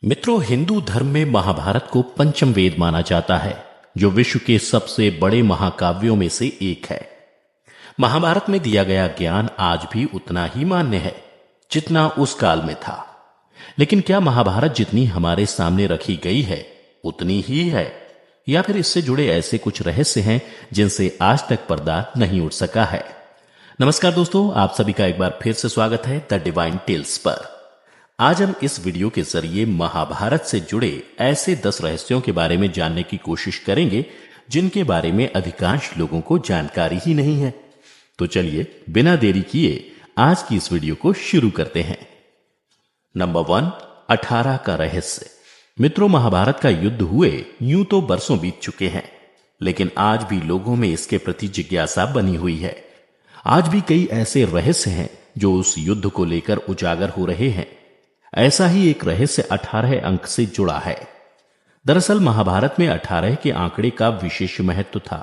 मित्रों, हिंदू धर्म में महाभारत को पंचम वेद माना जाता है, जो विश्व के सबसे बड़े महाकाव्यों में से एक है। महाभारत में दिया गया ज्ञान आज भी उतना ही मान्य है जितना उस काल में था। लेकिन क्या महाभारत जितनी हमारे सामने रखी गई है उतनी ही है, या फिर इससे जुड़े ऐसे कुछ रहस्य हैं जिनसे आज तक पर्दा नहीं उठ सका है? नमस्कार दोस्तों, आप सभी का एक बार फिर से स्वागत है द डिवाइन टेल्स पर। आज हम इस वीडियो के जरिए महाभारत से जुड़े ऐसे 10 रहस्यों के बारे में जानने की कोशिश करेंगे जिनके बारे में अधिकांश लोगों को जानकारी ही नहीं है। तो चलिए बिना देरी किए आज की इस वीडियो को शुरू करते हैं। नंबर 1, 18 का रहस्य। मित्रों, महाभारत का युद्ध हुए यूं तो बरसों बीत चुके हैं, लेकिन आज भी लोगों में इसके प्रति जिज्ञासा बनी हुई है। आज भी कई ऐसे रहस्य हैं जो उस युद्ध को लेकर उजागर हो रहे हैं। ऐसा ही एक रहस्य 18 अंक से जुड़ा है। दरअसल महाभारत में 18 के आंकड़े का विशेष महत्व था।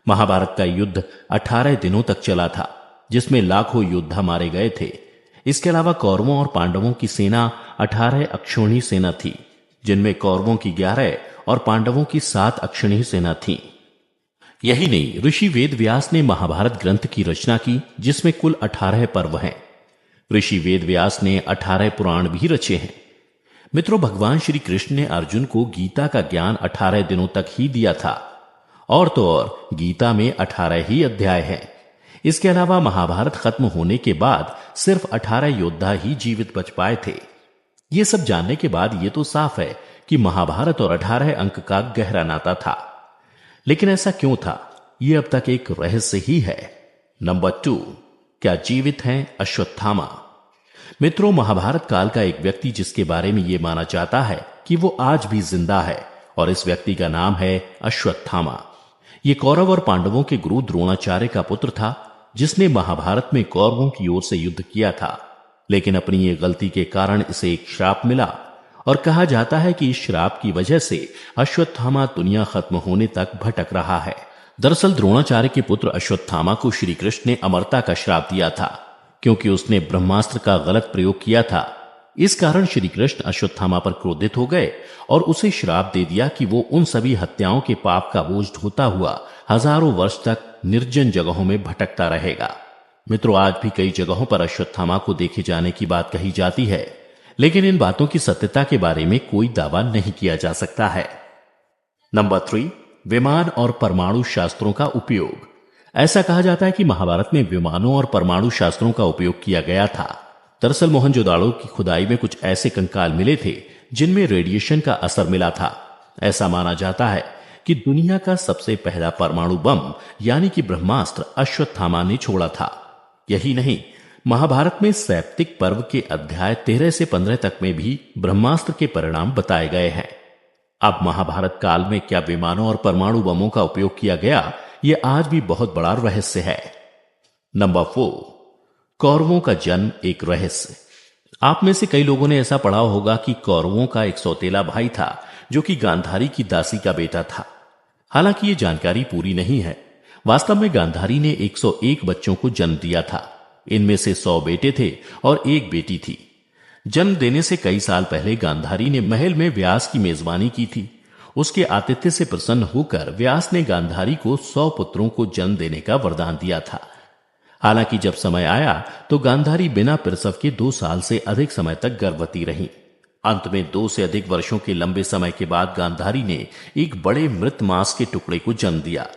महाभारत का युद्ध 18 दिनों तक चला था, जिसमें लाखों योद्धा मारे गए थे। इसके अलावा कौरवों और पांडवों की सेना 18 अक्षौहिणी सेना थी, जिनमें कौरवों की 11 और पांडवों की 7 अक्षौहिणी सेना थी। यही नहीं, ऋषि वेद व्यास ने महाभारत ग्रंथ की रचना की, जिसमें कुल 18 पर्व हैं। ऋषि वेद व्यास ने 18 पुराण भी रचे हैं। मित्रों, भगवान श्री कृष्ण ने अर्जुन को गीता का ज्ञान 18 दिनों तक ही दिया था, और तो और गीता में 18 ही अध्याय हैं। इसके अलावा महाभारत खत्म होने के बाद सिर्फ 18 योद्धा ही जीवित बच पाए थे। ये सब जानने के बाद ये तो साफ है कि महाभारत और 18 अंक का गहरा नाता था। लेकिन ऐसा क्यों था, ये अब तक एक रहस्य ही है। नंबर 2, क्या जीवित हैं अश्वत्थामा? मित्रों, महाभारत काल का एक व्यक्ति जिसके बारे में यह माना जाता है कि वो आज भी जिंदा है, और इस व्यक्ति का नाम है अश्वत्थामा। ये कौरव और पांडवों के गुरु द्रोणाचार्य का पुत्र था, जिसने महाभारत में कौरवों की ओर से युद्ध किया था। लेकिन अपनी ये गलती के कारण इसे एक श्राप मिला, और कहा जाता है कि इस श्राप की वजह से अश्वत्थामा दुनिया खत्म होने तक भटक रहा है। दरअसल द्रोणाचार्य के पुत्र अश्वत्थामा को श्री कृष्ण ने अमरता का श्राप दिया था, क्योंकि उसने ब्रह्मास्त्र का गलत प्रयोग किया था। इस कारण श्री कृष्ण अश्वत्थामा पर क्रोधित हो गए और उसे श्राप दे दिया कि वो उन सभी हत्याओं के पाप का बोझ ढोता हुआ हजारों वर्ष तक निर्जन जगहों में भटकता रहेगा। मित्रों, आज भी कई जगहों पर अश्वत्थामा को देखे जाने की बात कही जाती है, लेकिन इन बातों की सत्यता के बारे में कोई दावा नहीं किया जा सकता है। नंबर 3, विमान और परमाणु शास्त्रों का उपयोग। ऐसा कहा जाता है कि महाभारत में विमानों और परमाणु शास्त्रों का उपयोग किया गया था। दरअसल मोहनजोदाड़ो की खुदाई में कुछ ऐसे कंकाल मिले थे जिनमें रेडिएशन का असर मिला था। ऐसा माना जाता है कि दुनिया का सबसे पहला परमाणु बम यानी कि ब्रह्मास्त्र अश्वत्थामा ने छोड़ा था। यही नहीं, महाभारत में सैप्तिक पर्व के अध्याय 13 से 15 तक में भी ब्रह्मास्त्र के परिणाम बताए गए हैं। अब महाभारत काल में क्या विमानों और परमाणु बमों का उपयोग किया गया, यह आज भी बहुत बड़ा रहस्य है। नंबर 4, कौरवों का जन्म एक रहस्य। आप में से कई लोगों ने ऐसा पढ़ा होगा कि कौरवों का एक सौतेला भाई था जो कि गांधारी की दासी का बेटा था। हालांकि यह जानकारी पूरी नहीं है। वास्तव में गांधारी ने 101 बच्चों को जन्म दिया था। इनमें से 100 बेटे थे और एक बेटी थी। जन्म देने से कई साल पहले गांधारी ने महल में व्यास की मेजबानी की थी। उसके आतिथ्य से प्रसन्न होकर व्यास ने गांधारी को 100 पुत्रों को जन्म देने का वरदान दिया था। हालांकि जब समय आया तो गांधारी बिना प्रसव के 2 साल से अधिक समय तक गर्भवती रही। अंत में 2 से अधिक वर्षों के लंबे समय के बाद गांधारी ने एक बड़े मृत मांस के टुकड़े को जन्म दिया।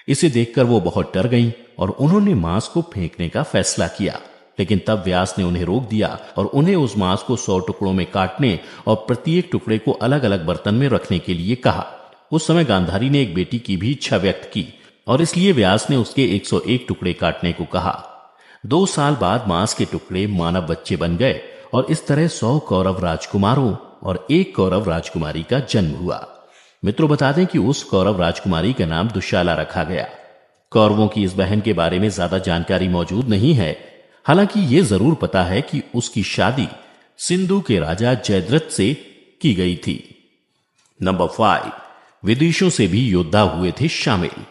इसे देखकर वो बहुत डर गईं और उन्होंने मांस को फेंकने का फैसला किया। लेकिन तब व्यास ने उन्हें रोक दिया और उन्हें उस मांस को 100 टुकड़ों में काटने और प्रत्येक टुकड़े को अलग अलग बर्तन में रखने के लिए कहा। उस समय गांधारी ने एक बेटी की भी इच्छा व्यक्त की और इसलिए व्यास ने उसके 101 टुकड़े काटने को कहा। 2 साल बाद मांस के टुकड़े मानव बच्चे बन गए और इस तरह 100 कौरव राजकुमारों और 1 कौरव राजकुमारी का जन्म हुआ। मित्रों, बता दें कि उस कौरव राजकुमारी का नाम दुशाला रखा गया। कौरवों की इस बहन के बारे में ज्यादा जानकारी मौजूद नहीं है। हालांकि यह जरूर पता है कि उसकी शादी सिंधु के राजा जयद्रथ से की गई थी। नंबर 5, विदेशों से भी योद्धा हुए थे शामिल।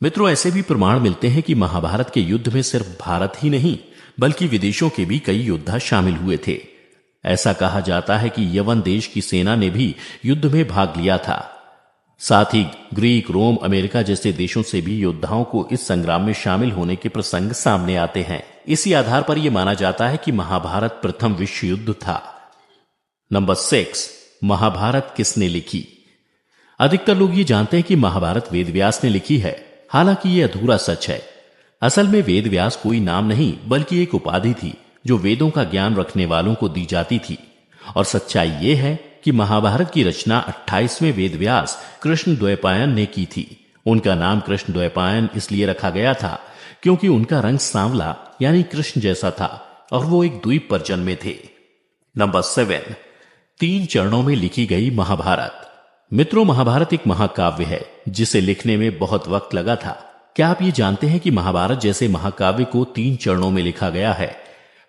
मित्रों, ऐसे भी प्रमाण मिलते हैं कि महाभारत के युद्ध में सिर्फ भारत ही नहीं बल्कि विदेशों के भी कई योद्धा शामिल हुए थे। ऐसा कहा जाता है कि यवन देश की सेना ने भी युद्ध में भाग लिया था। साथ ही ग्रीक, रोम, अमेरिका जैसे देशों से भी योद्धाओं को इस संग्राम में शामिल होने के प्रसंग सामने आते हैं। इसी आधार पर यह माना जाता है कि महाभारत प्रथम विश्व युद्ध था। नंबर 6, महाभारत किसने लिखी? अधिकतर लोग ये जानते हैं कि महाभारत वेदव्यास ने लिखी है। हालांकि यह अधूरा सच है। असल में वेदव्यास कोई नाम नहीं बल्कि एक उपाधि थी जो वेदों का ज्ञान रखने वालों को दी जाती थी। और सच्चाई यह है कि महाभारत की रचना 28वें वेदव्यास कृष्ण द्वैपायन ने की थी। उनका नाम कृष्ण द्वैपायन इसलिए रखा गया था क्योंकि उनका रंग सांवला यानी कृष्ण जैसा था और वो एक द्वीप पर जन्मे थे। नंबर 7, 3 चरणों में लिखी गई महाभारत। मित्रों, महाभारत एक महाकाव्य है जिसे लिखने में बहुत वक्त लगा था। क्या आप ये जानते हैं कि महाभारत जैसे महाकाव्य को 3 चरणों में लिखा गया है?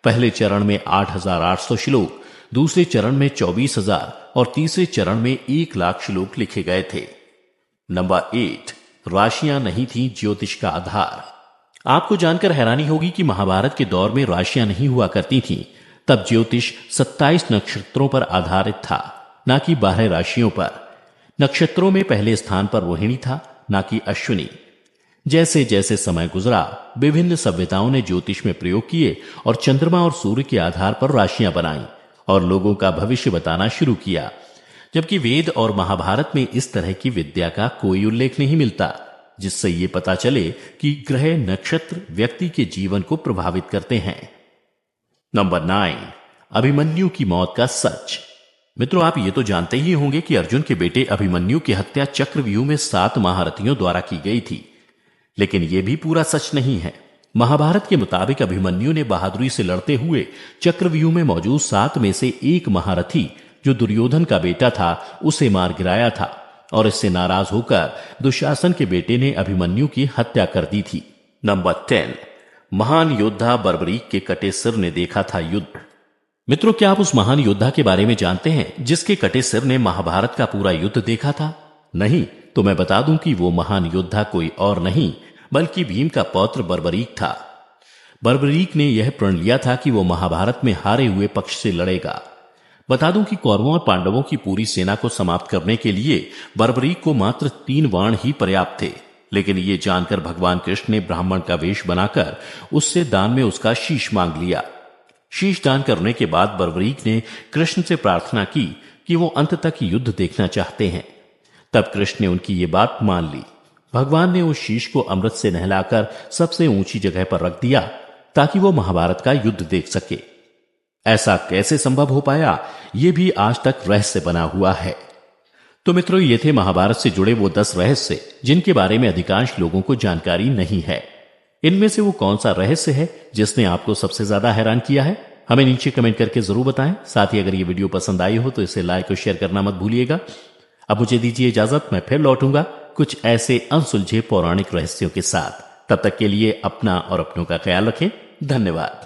पहले चरण में 8,800 श्लोक, दूसरे चरण में 24,000 और तीसरे चरण में 1,00,000 श्लोक लिखे गए थे। नंबर 8, राशियां नहीं थी ज्योतिष का आधार। आपको जानकर हैरानी होगी कि महाभारत के दौर में राशियां नहीं हुआ करती थीं। तब ज्योतिष 27 नक्षत्रों पर आधारित था, ना कि 12 राशियों पर। नक्षत्रों में पहले स्थान पर रोहिणी था, ना कि अश्विनी। जैसे जैसे समय गुजरा, विभिन्न सभ्यताओं ने ज्योतिष में प्रयोग किए और चंद्रमा और सूर्य के आधार पर राशियां बनाई और लोगों का भविष्य बताना शुरू किया। जबकि वेद और महाभारत में इस तरह की विद्या का कोई उल्लेख नहीं मिलता जिससे ये पता चले कि ग्रह, नक्षत्र व्यक्ति के जीवन को प्रभावित करते हैं। नंबर 9, अभिमन्यु की मौत का सच। मित्रों, आप ये तो जानते ही होंगे कि अर्जुन के बेटे अभिमन्यु की हत्या चक्रव्यूह में 7 महारथियों द्वारा की गई थी। लेकिन यह भी पूरा सच नहीं है। महाभारत के मुताबिक अभिमन्यु ने बहादुरी से लड़ते हुए चक्रव्यूह में मौजूद 7 में से एक महारथी जो दुर्योधन का बेटा था उसे मार गिराया था और इससे नाराज होकर दुशासन के बेटे ने अभिमन्यु की हत्या कर दी थी। नंबर 10, महान योद्धा बर्बरीक के कटे सिर ने देखा था युद्ध। मित्रों, क्या आप उस महान योद्धा के बारे में जानते हैं जिसके कटे सिर ने महाभारत का पूरा युद्ध देखा था? नहीं तो मैं बता दूं कि वो महान योद्धा कोई और नहीं बल्कि भीम का पौत्र बर्बरीक था। बर्बरीक ने यह प्रण लिया था कि वो महाभारत में हारे हुए पक्ष से लड़ेगा। बता दूं कि कौरवों और पांडवों की पूरी सेना को समाप्त करने के लिए बर्बरीक को मात्र 3 बाण ही पर्याप्त थे। लेकिन ये जानकर भगवान कृष्ण ने ब्राह्मण का वेश बनाकर उससे दान में उसका शीश मांग लिया। शीश दान करने के बाद बर्बरीक ने कृष्ण से प्रार्थना की कि वो अंत तक युद्ध देखना चाहते हैं। तब कृष्ण ने उनकी ये बात मान ली। भगवान ने उस शीश को अमृत से नहलाकर सबसे ऊंची जगह पर रख दिया ताकि वो महाभारत का युद्ध देख सके। ऐसा कैसे संभव हो पाया, ये भी आज तक रहस्य बना हुआ है। तो मित्रों, ये थे महाभारत से जुड़े वो 10 रहस्य जिनके बारे में अधिकांश लोगों को जानकारी नहीं है। इनमें से वो कौन सा रहस्य है जिसने आपको सबसे ज्यादा हैरान किया है? हमें नीचे कमेंट करके जरूर बताएं। साथ ही अगर ये वीडियो पसंद आई हो तो इसे लाइक और शेयर करना मत भूलिएगा। अब मुझे दीजिए इजाजत, मैं फिर लौटूंगा कुछ ऐसे अनसुलझे पौराणिक रहस्यों के साथ। तब तक के लिए अपना और अपनों का ख्याल रखें। धन्यवाद।